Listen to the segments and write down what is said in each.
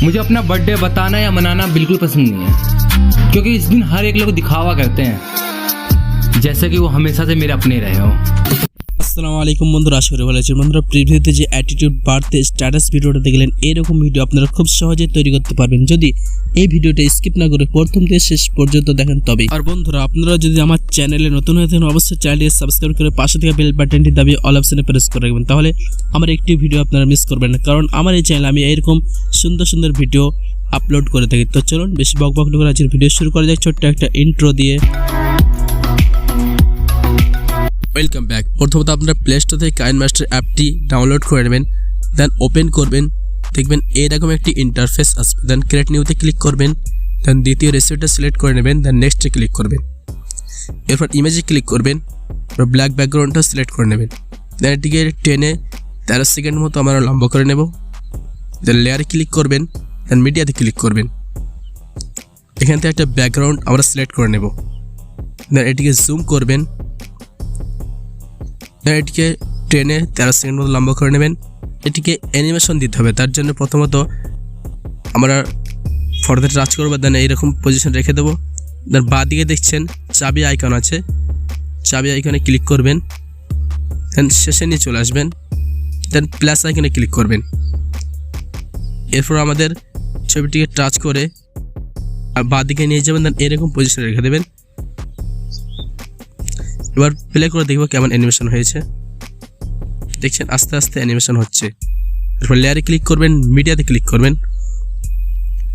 मुझे अपना बर्थडे बताना या मनाना बिल्कुल पसंद नहीं है, क्योंकि इस दिन हर एक लोग दिखावा करते हैं जैसे कि वो हमेशा से मेरे अपने रहे हो। আসসালামু আলাইকুম বন্ধুরা, আশা করি ভালো আছেন। বন্ধুরা, প্রিভিউতে যে অ্যাটিটিউড বাড়তে স্ট্যাটাস ভিডিওটা দেখলেন, এরকম ভিডিও আপনারা খুব সহজে তৈরি করতে পারবেন যদি এই ভিডিওটা স্কিপ না করে প্রথম থেকে শেষ পর্যন্ত দেখেন তবে। আর বন্ধুরা, আপনারা যদি আমার চ্যানেলে নতুন হয়ে থাকেন অবশ্যই চ্যানেলটি সাবস্ক্রাইব করে পাশে থেকে বেল বাটনটি দাবিয়ে অল অপশনে প্রেস করে রাখবেন, তাহলে আমার একটি ভিডিও আপনারা মিস করবেন না। কারণ আমার এই চ্যানেলে আমি এরকম সুন্দর সুন্দর ভিডিও আপলোড করে থাকি। তো চলুন বেশি বকবক না করে আজকের ভিডিও শুরু করা যাক ছোট্ট একটা ইন্ট্রো দিয়ে। Welcome back. প্রথমত আপনারা প্লে স্টোর থেকে কাইনমাস্টার অ্যাপটি ডাউনলোড করে নেবেন, দেন ওপেন করবেন, দেখবেন এরকম একটি ইন্টারফেস আসবে। দেন ক্রিয়েট নিউতে ক্লিক করবেন, দেন দ্বিতীয় রেসিপিটা সিলেক্ট করে নেবেন, দেন নেক্সটে ক্লিক করবেন। এরপর ইমেজে ক্লিক করবেন, ব্ল্যাক ব্যাকগ্রাউন্ডটা সিলেক্ট করে নেবেন, দেন এটিকে টেনে 13 সেকেন্ড মতো আমরা লম্বা করে নেব। দেন লেয়ারে ক্লিক করবেন, দেন মিডিয়াতে ক্লিক করবেন, এখান থেকে একটা ব্যাকগ্রাউন্ড আমরা সিলেক্ট করে নেব। দেন এটিকে জুম করবেন, এটিকে টেনে 13 সেকেন্ড মতো লম্বা করে নেবেন। এটিকে অ্যানিমেশন দিতে হবে, তার জন্য প্রথমত আমরা ফটোতে টাচ করবো, দেন এইরকম পজিশন রেখে দেবো। দেন বাঁ দিকে দেখছেন চাবি আইকন আছে, চাবি আইকনে ক্লিক করবেন, দেন শেষে নিয়ে চলে আসবেন, দেন প্লাস আইকনে ক্লিক করবেন। এরপর আমাদের ছবিটিকে টাচ করে বাঁ দিকে নিয়ে যাবেন, দেন এরকম পজিশনে রেখে দেবেন। এবার প্লে করে দেখবো কেমন অ্যানিমেশন হয়েছে। দেখছেন আস্তে আস্তে অ্যানিমেশন হচ্ছে। এরপর লেয়ারে ক্লিক করবেন, মিডিয়াতে ক্লিক করবেন,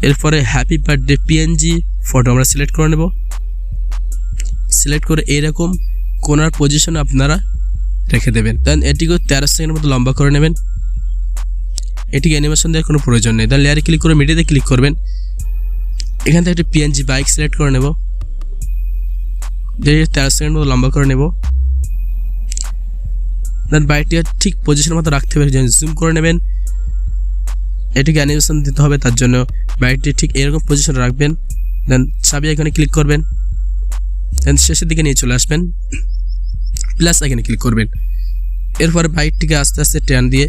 এরপরে হ্যাপি বার্থডে পিএনজি ফটো আমরা সিলেক্ট করে নেব। সিলেক্ট করে এইরকম কোনার পজিশনে আপনারা রেখে দেবেন। দেন এটিকে 13 সেকেন্ড মতো লম্বা করে নেবেন। এটিকে অ্যানিমেশন দেওয়ার কোনো প্রয়োজন নেই। দেন লেয়ারে ক্লিক করে মিডিয়াতে ক্লিক করবেন, এখান থেকে একটি পিএনজি বাইক সিলেক্ট করে নেব, 13 সেকেন্ড মতো লম্বা করে নেব। দেন বাইকটি ঠিক পজিশনের মতো রাখতে হবে, জুম করে নেবেন। এটিকে অ্যানিমেশন দিতে হবে, তার জন্য বাইকটি ঠিক এরকম পজিশনে রাখবেন। দেন চাবি এখানে ক্লিক করবেন, দেন শেষের দিকে নিয়ে চলে আসবেন, প্লাস এখানে ক্লিক করবেন। এরপরে বাইকটিকে আস্তে আস্তে টান দিয়ে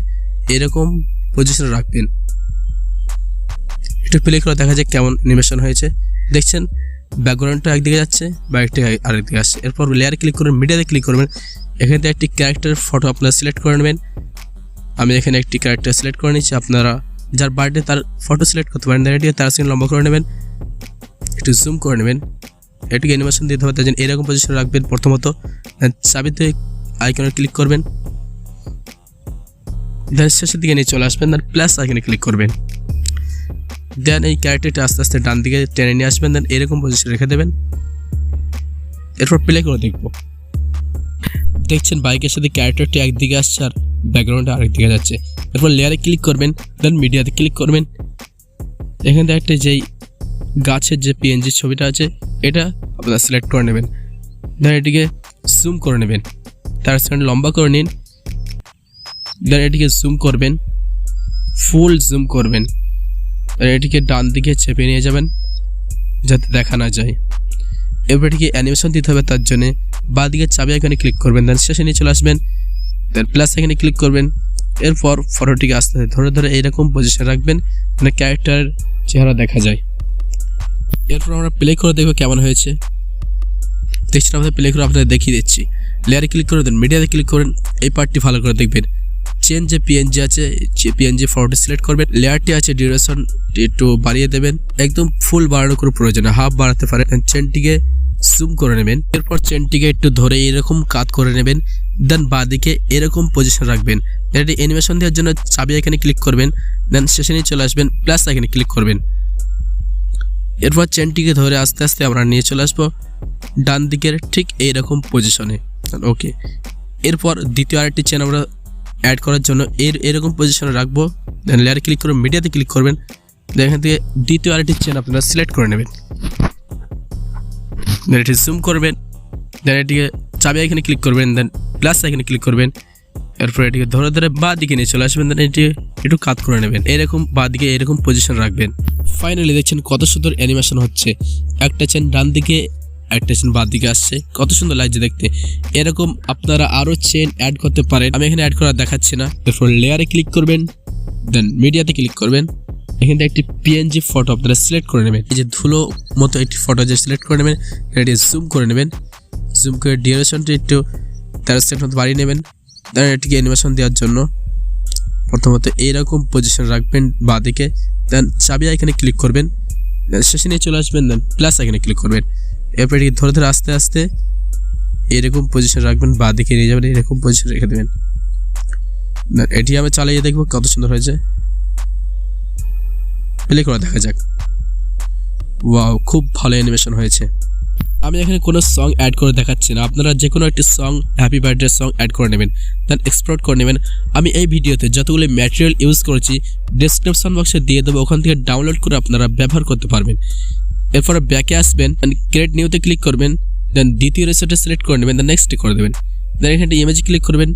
এরকম পজিশনে রাখবেন। একটু প্লে করে দেখা যায় কেমন অ্যানিমেশন হয়েছে। দেখছেন ব্যাকগ্রাউন্ডটা একদিকে যাচ্ছে, বাইকটি আরেকদিকে আসছে। এরপর লেয়ারে ক্লিক করবেন, মিডিয়াতে ক্লিক করবেন, এখান থেকে একটি ক্যারেক্টার ফটো আপনারা সিলেক্ট করে নেবেন। আমি এখানে একটি ক্যারেক্টার সিলেক্ট করে নিচ্ছি, আপনারা যার বার্থডে তার ফটো সিলেক্ট করতে পারেন। দেন এটিকে 13 সেকেন্ড লম্বা করে নেবেন, একটু জুম করে নেবেন, এটিকে অ্যানিমেশন দিতে হবে, তার জন্য এরকম পজিশনে রাখবেন। প্রথমত চাবিতে আইকনে ক্লিক করবেন, দেন শেষের দিকে নিয়ে চলে আসবেন, দেন প্লাস আইকনে ক্লিক করবেন। দেন এই ক্যারেক্টারটা আস্তে আস্তে ডান দিকে টেনে নিয়ে আসবেন, দেন এরকম পজিশনে রেখে দেবেন। এরপর প্লে করে দেখব। দেখছেন বাইকের সাথে ক্যারেক্টারটি একদিকে আসছে আর ব্যাকগ্রাউন্ডটা আরেকদিকে যাচ্ছে। এরপর লেয়ারে ক্লিক করবেন, দেন মিডিয়াতে ক্লিক করবেন, এখান থেকে একটা যেই গাছের যে পিএনজি ছবিটা আছে এটা আপনারা সিলেক্ট করে নেবেন। দেন এটিকে জুম করে নেবেন, 13 সেকেন্ড লম্বা করে নিন। দেন এটিকে জুম করবেন, ফুল জুম করবেন, এটিকে ডান দিকে চেপে নিয়ে যাবেন যাতে দেখা না যায়। এরপর এটিকে অ্যানিমেশন দিতে হবে, তার জন্য বাঁ দিকে চাবি এখানে ক্লিক করবেন, দেন শেষে নিয়ে চলে আসবেন, দেন প্লাস এখানে ক্লিক করবেন। এরপর ফটোটিকে আস্তে আস্তে ধরে ধরে এইরকম পজিশনে রাখবেন, মানে ক্যারেক্টারের চেহারা দেখা যায়। এরপর আমরা প্লে করে দেখবো কেমন হয়েছে। দেখছেন আমাদের প্লে করে আপনাদের দেখিয়ে দিচ্ছি। লেয়ারে ক্লিক করে দেন, মিডিয়াতে ক্লিক করেন, এই পার্টটি ভালো করে দেখবেন। চেন যে পিএনজি আছে, পিএনজি ফটোটি সিলেক্ট করবেন, লেয়ারটি আছে ডিউরেশন একটু বাড়িয়ে দেবেন, একদম ফুল বাড়ানোর কোনো প্রয়োজন নেই, হাফ বাড়াতে পারেন। চেনটিকে জুম করে নেবেন, এরপর চেনটিকে একটু ধরে এরকম কাট করে নেবেন, দেন বাঁ দিকে এরকম পজিশন রাখবেন। এটি অ্যানিমেশন দেওয়ার জন্য চাবি এখানে ক্লিক করবেন, দেন শেষে নিয়ে চলে আসবেন, প্লাস এখানে ক্লিক করবেন। এরপর চেনটিকে ধরে আস্তে আস্তে আমরা নিয়ে চলে আসবো ডান দিকের ঠিক এইরকম পজিশনে। ওকে, এরপর দ্বিতীয় আরেকটি চেন আমরা অ্যাড করার জন্য এরকম পজিশনে রাখবো। দেন লেয়ারে ক্লিক করবেন, মিডিয়াতে ক্লিক করবেন, দেন এখান থেকে দ্বিতীয় আরেকটি চেন আপনারা সিলেক্ট করে নেবেন, দেন এটি জুম করবেন, দেন এটিকে চাবি এখানে ক্লিক করবেন, দেন প্লাস এখানে ক্লিক করবেন। এরপর এটিকে ধরে ধরে বাঁ দিকে নিয়ে চলে আসবেন, দেন এটি একটু কাট করে নেবেন, এরকম বাঁ দিকে এরকম পজিশন রাখবেন। ফাইনালি দেখছেন কত সুন্দর অ্যানিমেশন হচ্ছে। একটা চেন ডান দিকে, একটা চেন বাঁ দিকে আসছে, কত সুন্দর লাগছে দেখতে। এরকম আপনারা আরও চেন অ্যাড করতে পারেন, আমি এখানে অ্যাড করা দেখাচ্ছি না। এরপর লেয়ারে ক্লিক করবেন, দেন মিডিয়াতে ক্লিক করবেন, এখান থেকে একটি পিএনজি ফটো আপনারা সিলেক্ট করে নেবেন। এই যে ধুলো মতো একটি ফটো যে সিলেক্ট করে নেবেন, এটি জুম করে নেবেন। জুম করে ডিউরেশনটি একটু 13 সেকেন্ড মতো বাড়িয়ে নেবেন। দেন এটিকে অ্যানিমেশন দেওয়ার জন্য প্রথমত এইরকম পজিশন রাখবেন বাঁদিকে, দেন চাবি এখানে ক্লিক করবেন, দেন শেষে নিয়ে চলে আসবেন, দেন প্লাস এখানে ক্লিক করবেন। এরপর এটিকে ধরে ধরে আস্তে আস্তে এরকম পজিশন রাখবেন, বাঁদিকে নিয়ে যাবেন, এরকম পজিশন রেখে দেবেন। এটি আমি চালিয়ে দেখবো কত সুন্দর হয়েছে। প্লে করে দেখা যাক। ওয়াও, খুব ভালো অ্যানিমেশন হয়েছে। আমি এখানে কোনো সং অ্যাড করে দেখাচ্ছি না, আপনারা যে কোনো একটি song, happy birthday song add করে নেবেন, দেন এক্সপোর্ট করে নেবেন। আমি এই ভিডিওতে যতগুলো ম্যাটেরিয়াল ইউজ করেছি ডেসক্রিপশন বক্সে দিয়ে দেবো, ওখান থেকে ডাউনলোড করে আপনারা ব্যবহার করতে পারবেন। এরপরে ব্যাকে আসবেন, ক্রিয়েট নিউতে ক্লিক করবেন, দেন দ্বিতীয় রেসিপিটা সিলেক্ট করে নেবেন, দেন নেক্সটে করে দেবেন। দেন এখানে ইমেজ ক্লিক করবেন,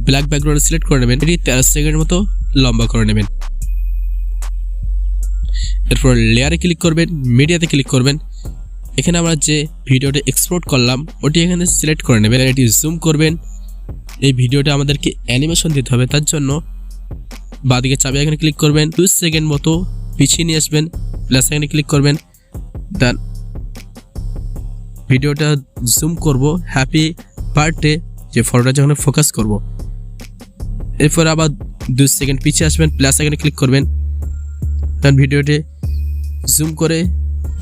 ব্ল্যাক ব্যাকগ্রাউন্ড সিলেক্ট করে নেবেন, এটি 13 সেকেন্ডের মতো লম্বা করে নেবেন। এরপর লেয়ারে ক্লিক করবেন, মিডিয়াতে ক্লিক করবেন। এখানে আমরা যে ভিডিওটা এক্সপোর্ট করলাম ওটি এখানে সিলেক্ট করে নেবেন, এটি জুম করবেন। এই ভিডিওটা আমাদেরকে অ্যানিমেশন দিতে হবে, তার জন্য বাঁদিকে চাবি এখানে ক্লিক করবেন, 2 সেকেন্ড মতো পিছিয়ে নিয়ে আসবেন, প্লাস এখানে ক্লিক করবেন। দেন ভিডিওটা জুম করব, হ্যাপি বার্থডে যে ফটোটা যখন ফোকাস করব। এরপর আবার 2 সেকেন্ড পিছিয়ে আসবেন, প্লাস এখানে ক্লিক করবেন। দেন ভিডিওটি জুম করে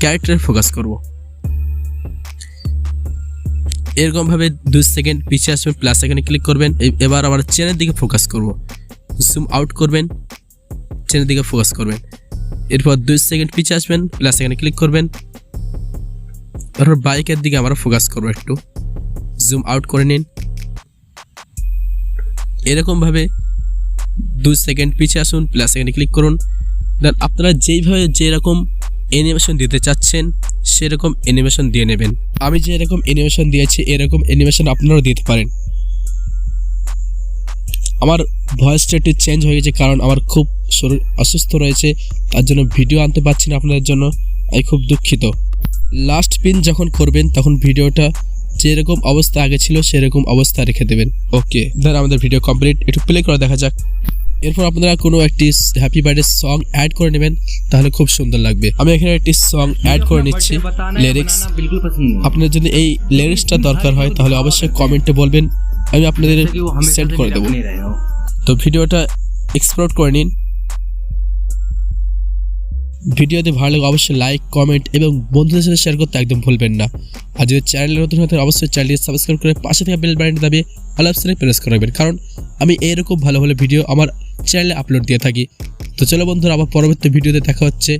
ক্যারেক্টারে ফোকাস করব। এরকমভাবে 2 সেকেন্ড পিছিয়ে আসবেন, প্লাস এখানে ক্লিক করবেন। এবার আবার চেনের দিকে ফোকাস করব, জুম আউট করবেন, চেনের দিকে ফোকাস করবেন। এরপর 2 সেকেন্ড পিছিয়ে আসবেন, প্লাস এখানে ক্লিক করবেন। তারপর বাইকের দিকে আমরা ফোকাস করবো, একটু জুম আউট করে নিন। এরকমভাবে 2 সেকেন্ড পিছিয়ে আসুন, প্লাস এখানে ক্লিক করুন। দেন আপনারা যেইভাবে যেরকম অ্যানিমেশন দিতে চাচ্ছেন সেরকম অ্যানিমেশন দিয়ে নেবেন। আমি যে এরকম অ্যানিমেশন দিয়েছি এরকম অ্যানিমেশন আপনারাও দিতে পারেন। আমার ভয়েসটা একটু চেঞ্জ হয়ে গেছে, কারণ আমার খুব শরীর অসুস্থ রয়েছে, তার জন্য ভিডিও আনতে পারছি না আপনাদের জন্য, আমি খুব দুঃখিত। লাস্ট পিন যখন করবেন তখন ভিডিওটা যেরকম অবস্থা আগে ছিল সেরকম অবস্থা রেখে দেবেন। ওকে, দেন আমাদের ভিডিও কমপ্লিট। একটু প্লে করে দেখা যাক। এরপর আপনারা কোনো একটি হ্যাপি বার্থডে সং অ্যাড করে নেবেন, তাহলে খুব সুন্দর লাগবে। আমি এখানে একটি সং অ্যাড করে নিচ্ছি, লিরিক্স। আপনার যদি এই লিরিক্সটা দরকার হয় তাহলে অবশ্যই কমেন্টে বলবেন, আমি আপনাদের সেন্ড করে দেবো। তো ভিডিওটা এক্সপোর্ট করে নিন। ভিডিওতে ভালো লাগে অবশ্যই লাইক, কমেন্ট এবং বন্ধুদের সাথে শেয়ার করতে একদম ভুলবেন না। আর যদি চ্যানেলে নতুন হতে অবশ্যই চ্যানেলটি সাবস্ক্রাইব করে পাশে থেকে বেল বাটনটি দাবিয়ে অল অপশনে প্রেস করে রাখবেন, কারণ আমি এরকম ভালো ভালো ভিডিও আমার চ্যানেলে আপলোড দিয়ে থাকি। তো চলো বন্ধুরা, আবার পরবর্তী ভিডিওতে দেখা হচ্ছে।